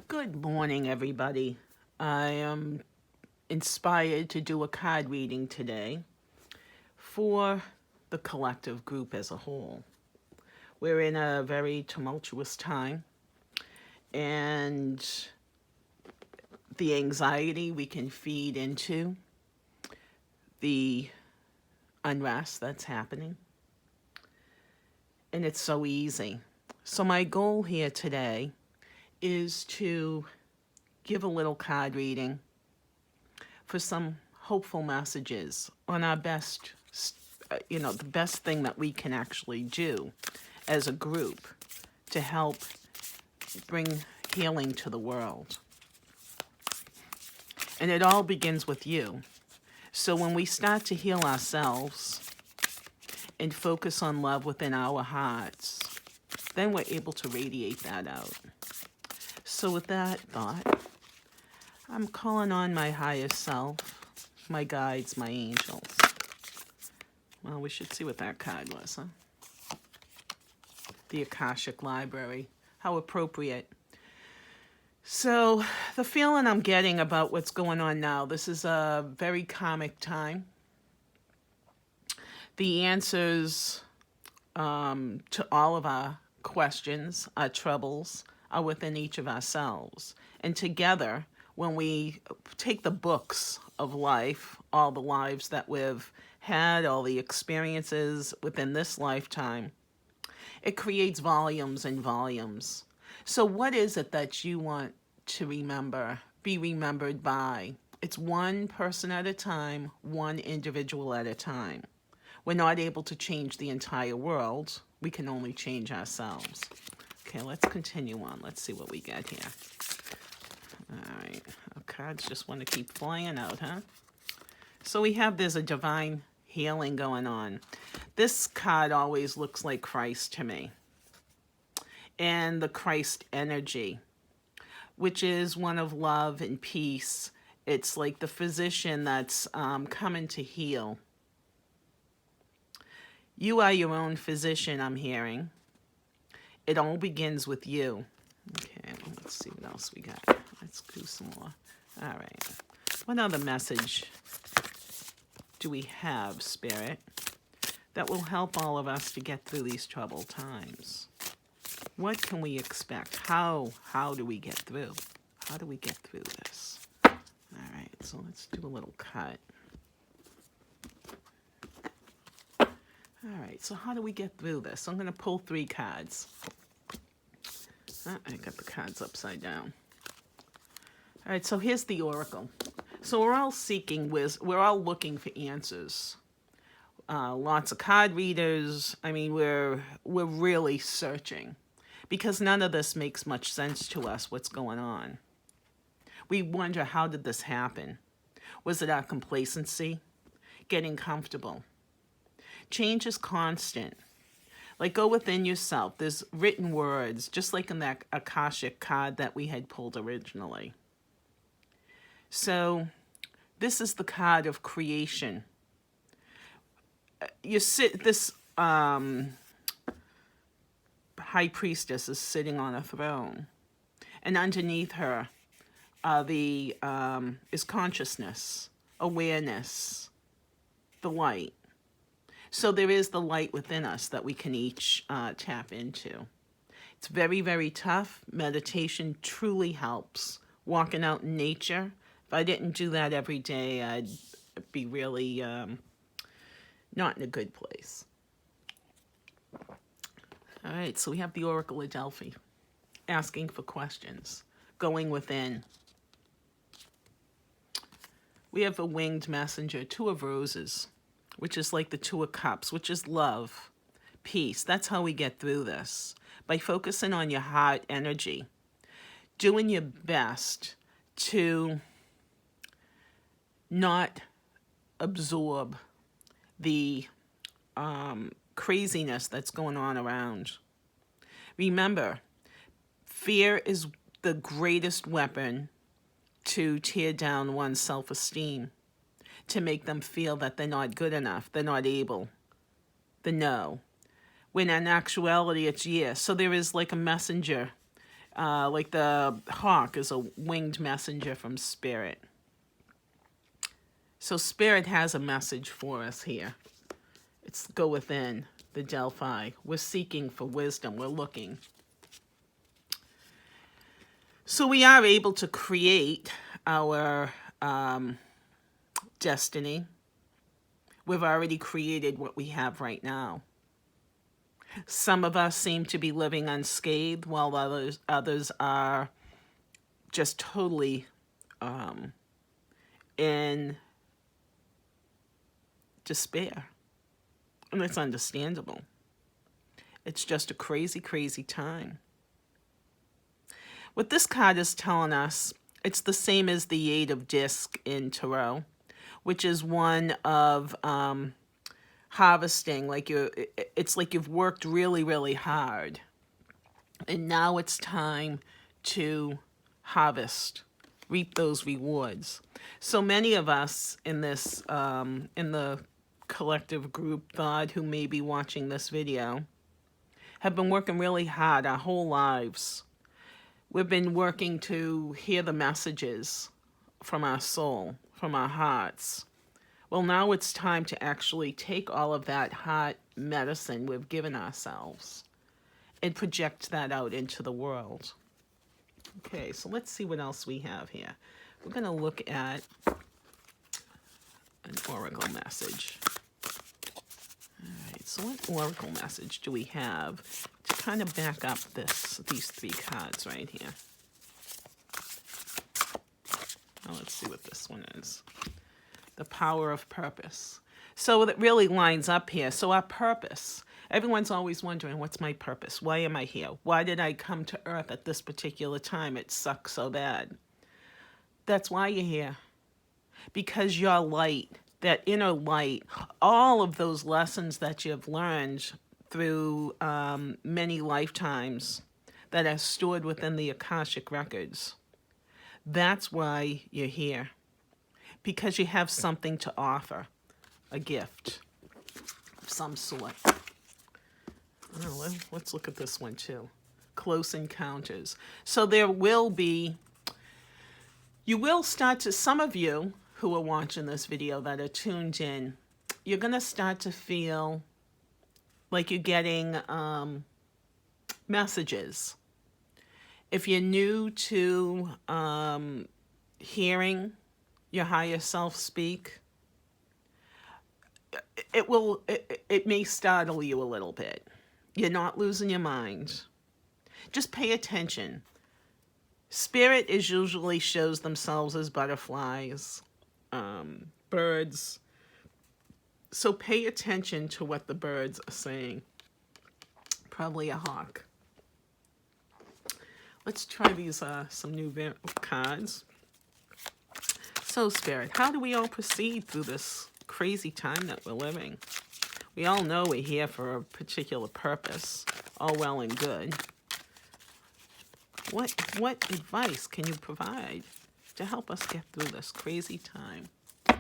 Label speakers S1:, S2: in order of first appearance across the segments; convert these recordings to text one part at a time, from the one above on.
S1: Good morning, everybody. I am inspired to do a card reading today for the collective group as a whole. We're in a very tumultuous time, and the anxiety we can feed into, the unrest that's happening, and it's so easy. So my goal here today is to give a little card reading for some hopeful messages on our best, the best thing that we can actually do as a group to help bring healing to the world. And it all begins with you. So when we start to heal ourselves and focus on love within our hearts, then we're able to radiate that out. So with that thought, I'm calling on my highest self, my guides, my angels. Well, we should see what that card was, huh? The Akashic Library. How appropriate. So the feeling I'm getting about what's going on now, this is a very karmic time. The answers to all of our questions, our troubles, are within each of ourselves. And together, when we take the books of life, all the lives that we've had, all the experiences within this lifetime, it creates volumes and volumes. So what is it that you want to remember, be remembered by? It's one person at a time, one individual at a time. We're not able to change the entire world. We can only change ourselves. Okay, let's continue on. Let's see what we get here. All right, our cards just want to keep flying out, huh? So we have there's a divine healing going on. This card always looks like Christ to me. And the Christ energy, which is one of love and peace. It's like the physician that's coming to heal. You are your own physician, I'm hearing. It all begins with you. Okay, let's see what else we got. Let's do some more. All right. What other message do we have, Spirit, that will help all of us to get through these troubled times? What can we expect? How do we get through? How do we get through this? All right, so let's do a little cut. All right, so how do we get through this? I'm going to pull 3 cards. I got the cards upside down. All right, so here's the oracle. So we're all seeking we're all looking for answers. Lots of card readers. I mean, we're really searching because none of this makes much sense to us, what's going on. We wonder, how did this happen? Was it our complacency? Getting comfortable? Change is constant. Like, go within yourself. There's written words, just like in that Akashic card that we had pulled originally. So this is the card of creation. This high priestess is sitting on a throne, and underneath her is consciousness, awareness, the light. So there is the light within us that we can each tap into. It's very, very tough. Meditation truly helps. Walking out in nature. If I didn't do that every day, I'd be really not in a good place. All right, so we have the Oracle of Delphi, asking for questions, going within. We have a winged messenger, 2 of roses, which is like the 2 of cups, which is love, peace. That's how we get through this, by focusing on your heart energy, doing your best to not absorb the craziness that's going on around. Remember, fear is the greatest weapon to tear down one's self-esteem, to make them feel that they're not good enough, they're not able, the no. When in actuality it's yes. So there is like a messenger Like the hawk is a winged messenger from Spirit. So Spirit has a message for us here. It's go within the Delphi. We're seeking for wisdom. We're looking. So we are able to create our destiny. We've already created what we have right now. Some of us seem to be living unscathed, while others are just totally in despair. And it's understandable. It's just a crazy, crazy time. What this card is telling us, it's the same as the Eight of Discs in Tarot, which is one of harvesting. It's like you've worked really, really hard, and now it's time to harvest, reap those rewards. So many of us in this, in the collective group thought who may be watching this video, have been working really hard our whole lives. We've been working to hear the messages from our soul, from our hearts. Well, now it's time to actually take all of that heart medicine we've given ourselves and project that out into the world. Okay, so let's see what else we have here. We're going to look at an oracle message. All right, so what oracle message do we have to kind of back up these three cards right here? Well, let's see what this one is. The power of purpose. So it really lines up here. So our purpose. Everyone's always wondering, what's my purpose? Why am I here? Why did I come to Earth at this particular time? It sucks so bad. That's why you're here. Because your light, that inner light, all of those lessons that you've learned through many lifetimes that are stored within the Akashic records, that's why you're here. Because you have something to offer, a gift of some sort. Oh, let's look at this one too. Close encounters. So there will be, you will start to, some of you who are watching this video that are tuned in, you're going to start to feel like you're getting messages. If you're new to hearing your higher self speak, it may startle you a little bit. You're not losing your mind. Just pay attention. Spirit is usually shows themselves as butterflies, birds. So pay attention to what the birds are saying. Probably a hawk. Let's try these some new cards. So, Spirit, how do we all proceed through this crazy time that we're living? We all know we're here for a particular purpose, all well and good. What advice can you provide to help us get through this crazy time? All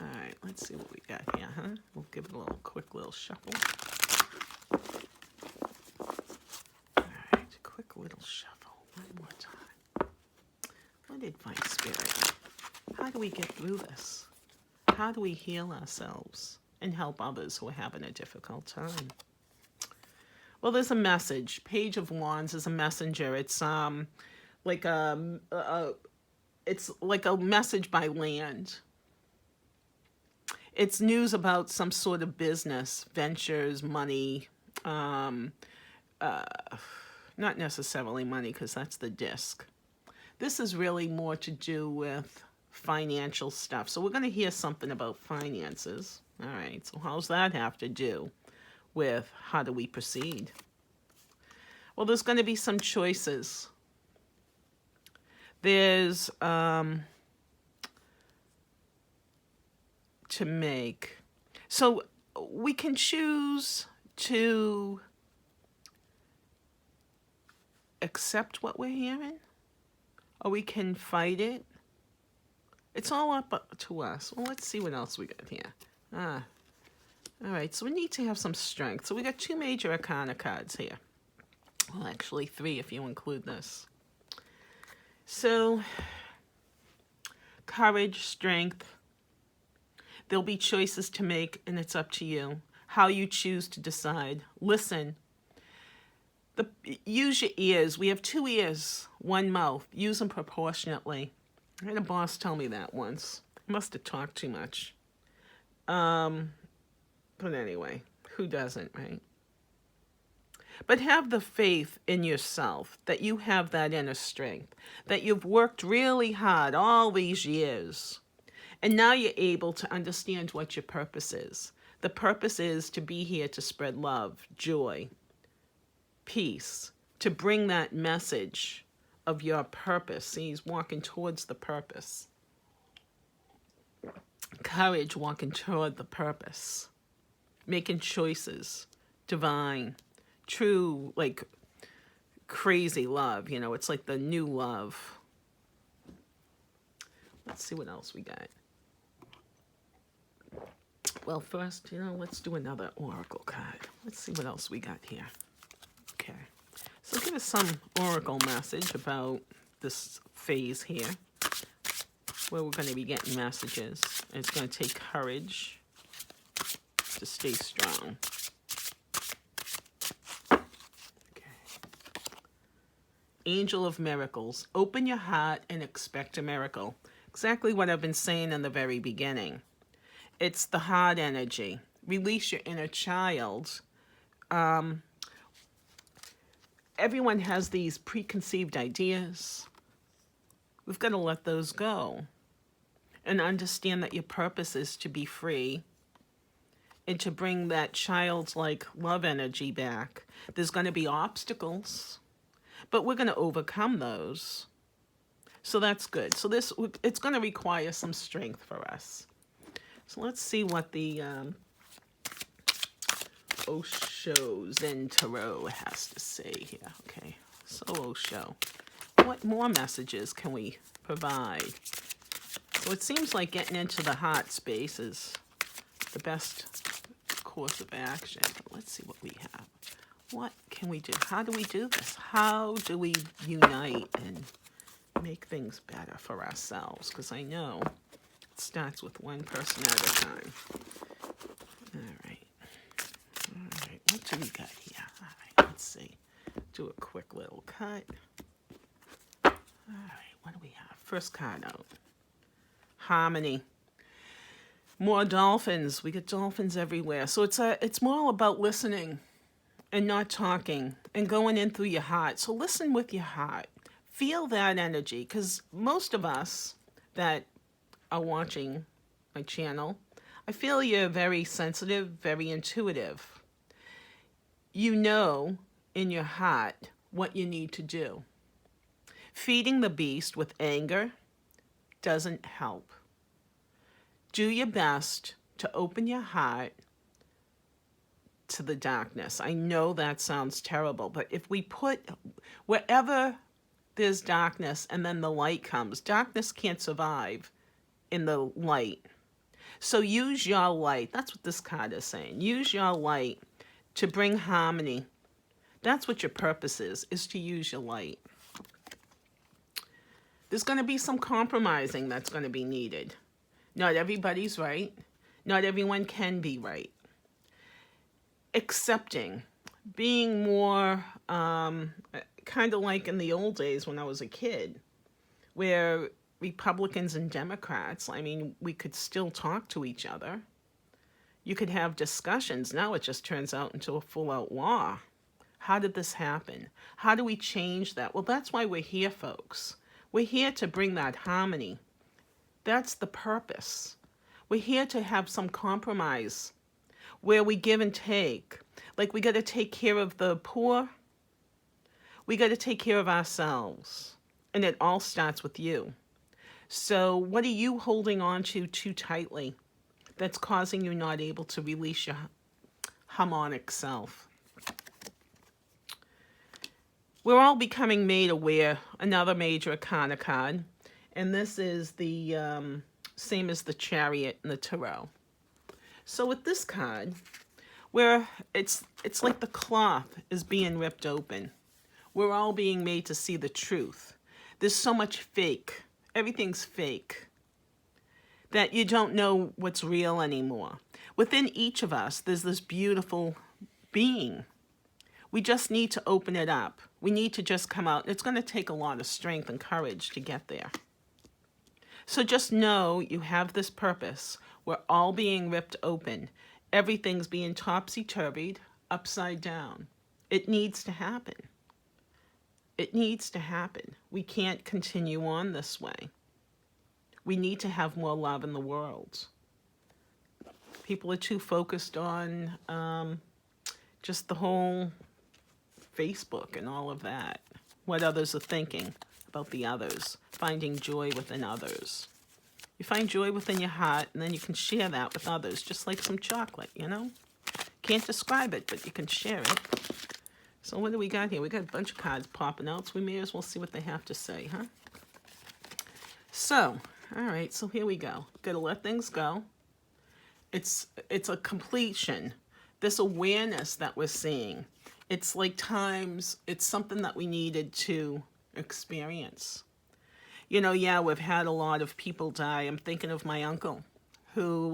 S1: right, let's see what we got here, huh? We'll give it a quick little shuffle. All right, quick little shuffle. One more time. What advice, Spirit? How do we get through this? How do we heal ourselves and help others who are having a difficult time? Well, there's a message. Page of Wands is a messenger. It's like it's like a message by land. It's news about some sort of business, ventures, money. Not necessarily money, because that's the disc. This is really more to do with financial stuff. So we're going to hear something about finances. All right, so how's that have to do with how do we proceed? Well, there's going to be some choices. There's to make. So we can choose to accept what we're hearing, or we can fight it. It's all up to us. Well, let's see what else we got here. All right, so we need to have some strength. So we got two major arcana cards here. Well, actually three if you include this. So, courage, strength. There'll be choices to make, and it's up to you. How you choose to decide. Listen. Use your ears. We have 2 ears, 1 mouth. Use them proportionately. I had a boss tell me that once. I must have talked too much. But anyway, who doesn't, right? But have the faith in yourself that you have that inner strength, that you've worked really hard all these years. And now you're able to understand what your purpose is. The purpose is to be here to spread love, joy, peace, to bring that message of your purpose. See, he's walking towards the purpose. Courage, walking toward the purpose. Making choices, divine, true, like crazy love. You know, it's like the new love. Let's see what else we got. Well, first, let's do another oracle card. Let's see what else we got here. Okay. So give us some oracle message about this phase here, where we're going to be getting messages. And it's going to take courage to stay strong. Okay. Angel of Miracles. Open your heart and expect a miracle. Exactly what I've been saying in the very beginning. It's the heart energy. Release your inner child. Everyone has these preconceived ideas. We've got to let those go and understand that your purpose is to be free and to bring that childlike love energy back. There's going to be obstacles, but we're going to overcome those. So that's good. So it's going to require some strength for us. So let's see what the Osho Zen Tarot has to say here. Okay, so Osho, what more messages can we provide? So it seems like getting into the heart space is the best course of action. But let's see what we have. What can we do? How do we do this? How do we unite and make things better for ourselves? Because I know it starts with one person at a time. All right. What do we got here? All right, let's see. Do a quick little cut. All right, what do we have? First card out. Harmony. More dolphins. We get dolphins everywhere. So it's more about listening and not talking and going in through your heart. So listen with your heart. Feel that energy, because most of us that are watching my channel, I feel you're very sensitive, very intuitive. You know in your heart what you need to do. Feeding the beast with anger doesn't help. Do your best to open your heart to the darkness. I know that sounds terrible, but if we put wherever there's darkness and then the light comes, darkness can't survive in the light. So use your light. That's what this card is saying. Use your light to bring harmony. That's what your purpose is to use your light. There's going to be some compromising that's going to be needed. Not everybody's right. Not everyone can be right. Accepting. Being more kind of like in the old days when I was a kid, where Republicans and Democrats, I mean, we could still talk to each other. You could have discussions. Now it just turns out into a full-out war. How did this happen? How do we change that? Well, that's why we're here, folks. We're here to bring that harmony. That's the purpose. We're here to have some compromise where we give and take. Like, we got to take care of the poor. We got to take care of ourselves. And it all starts with you. So what are you holding on to too tightly that's causing you not able to release your harmonic self? We're all becoming made aware. Another major arcana card. And this is the same as the Chariot and the Tarot. So with this card, where it's like the cloth is being ripped open. We're all being made to see the truth. There's so much fake. Everything's fake. That you don't know what's real anymore. Within each of us, there's this beautiful being. We just need to open it up. We need to just come out. It's going to take a lot of strength and courage to get there. So just know you have this purpose. We're all being ripped open. Everything's being topsy-turvied, upside down. It needs to happen. It needs to happen. We can't continue on this way. We need to have more love in the world. People are too focused on just the whole Facebook and all of that. What others are thinking about the others. Finding joy within others. You find joy within your heart, and then you can share that with others, just like some chocolate, you know? Can't describe it, but you can share it. So what do we got here? We got a bunch of cards popping out, so we may as well see what they have to say, huh? So, all right, so here we go. Gotta let things go. It's a completion. This awareness that we're seeing. It's like times, it's something that we needed to experience. You know, yeah, we've had a lot of people die. I'm thinking of my uncle who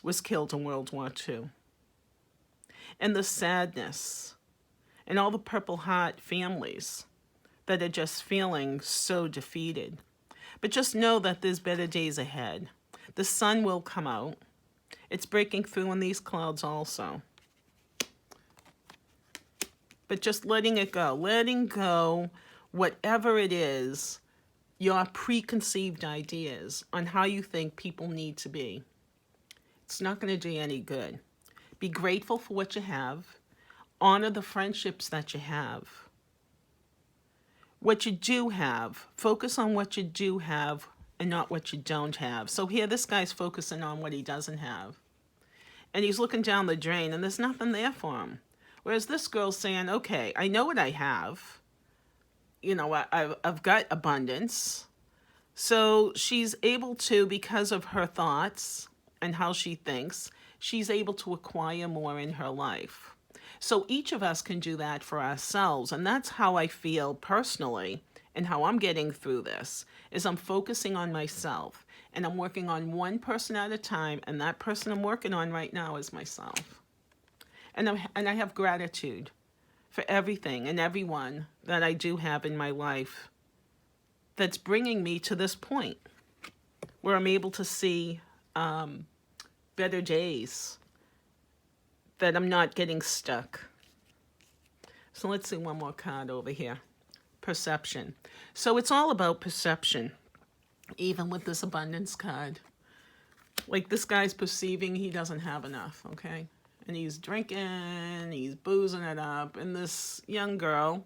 S1: was killed in World War II. And the sadness and all the Purple Heart families that are just feeling so defeated. But just know that there's better days ahead. The sun will come out. It's breaking through in these clouds also. But just letting it go. Letting go whatever it is, your preconceived ideas on how you think people need to be. It's not going to do you any good. Be grateful for what you have. Honor the friendships that you have. What you do have, focus on what you do have and not what you don't have. So here, this guy's focusing on what he doesn't have. And he's looking down the drain, and there's nothing there for him. Whereas this girl's saying, okay, I know what I have. You know, I've got abundance. So she's able to, because of her thoughts and how she thinks, she's able to acquire more in her life. So each of us can do that for ourselves. And that's how I feel personally and how I'm getting through this, is I'm focusing on myself. And I'm working on one person at a time. And that person I'm working on right now is myself. And I have gratitude for everything and everyone that I do have in my life that's bringing me to this point where I'm able to see better days, that I'm not getting stuck. So let's see one more card over here. Perception. So it's all about perception, even with this abundance card. Like this guy's perceiving he doesn't have enough, okay? And he's drinking, he's boozing it up. And this young girl,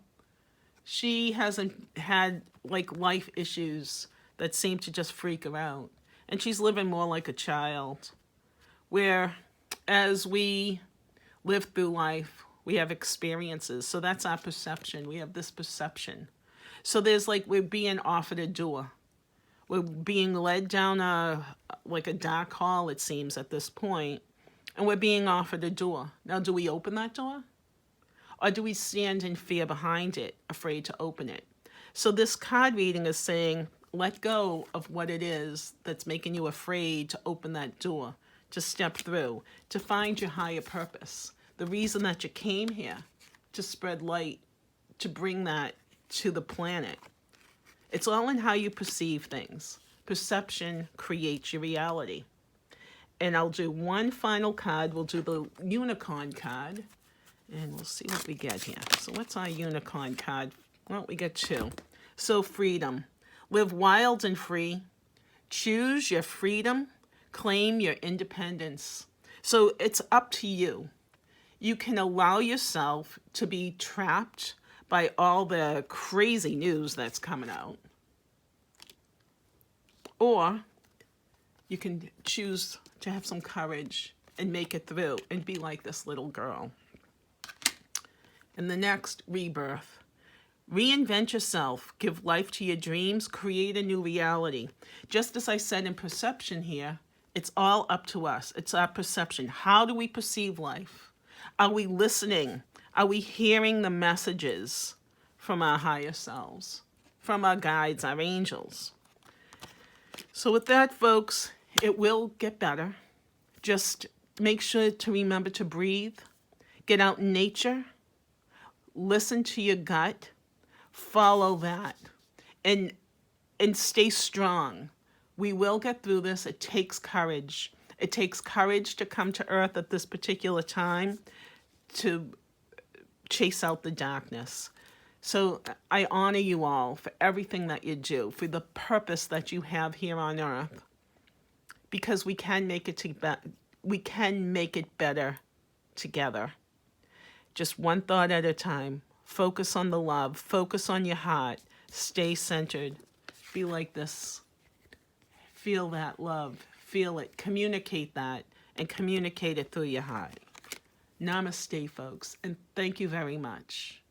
S1: she hasn't had like life issues that seem to just freak her out. And she's living more like a child, where as we live through life, we have experiences. So that's our perception. We have this perception. So there's like, we're being offered a door. We're being led down like a dark hall, it seems, at this point. And we're being offered a door. Now, do we open that door? Or do we stand in fear behind it, afraid to open it? So this card reading is saying, let go of what it is that's making you afraid to open that door, to step through, to find your higher purpose. The reason that you came here, to spread light, to bring that to the planet. It's all in how you perceive things. Perception creates your reality. And I'll do one final card. We'll do the unicorn card. And we'll see what we get here. So what's our unicorn card? Well, we get two. So freedom. Live wild and free. Choose your freedom. Claim your independence. So it's up to you. You can allow yourself to be trapped by all the crazy news that's coming out. Or you can choose to have some courage and make it through and be like this little girl. And the next, rebirth. Reinvent yourself, give life to your dreams, create a new reality. Just as I said in perception here, it's all up to us. It's our perception. How do we perceive life? Are we listening? Are we hearing the messages from our higher selves? from our guides, our angels. So with that, folks, it will get better. Just make sure to remember to breathe, get out in nature, listen to your gut, follow that, and stay strong. We will get through this. It takes courage. It takes courage to come to Earth at this particular time to chase out the darkness. So I honor you all for everything that you do, for the purpose that you have here on Earth, because we can make it better together. Just one thought at a time. Focus on the love. Focus on your heart. Stay centered. Be like this. Feel that love. Feel it. Communicate that. And communicate it through your heart. Namaste, folks. And thank you very much.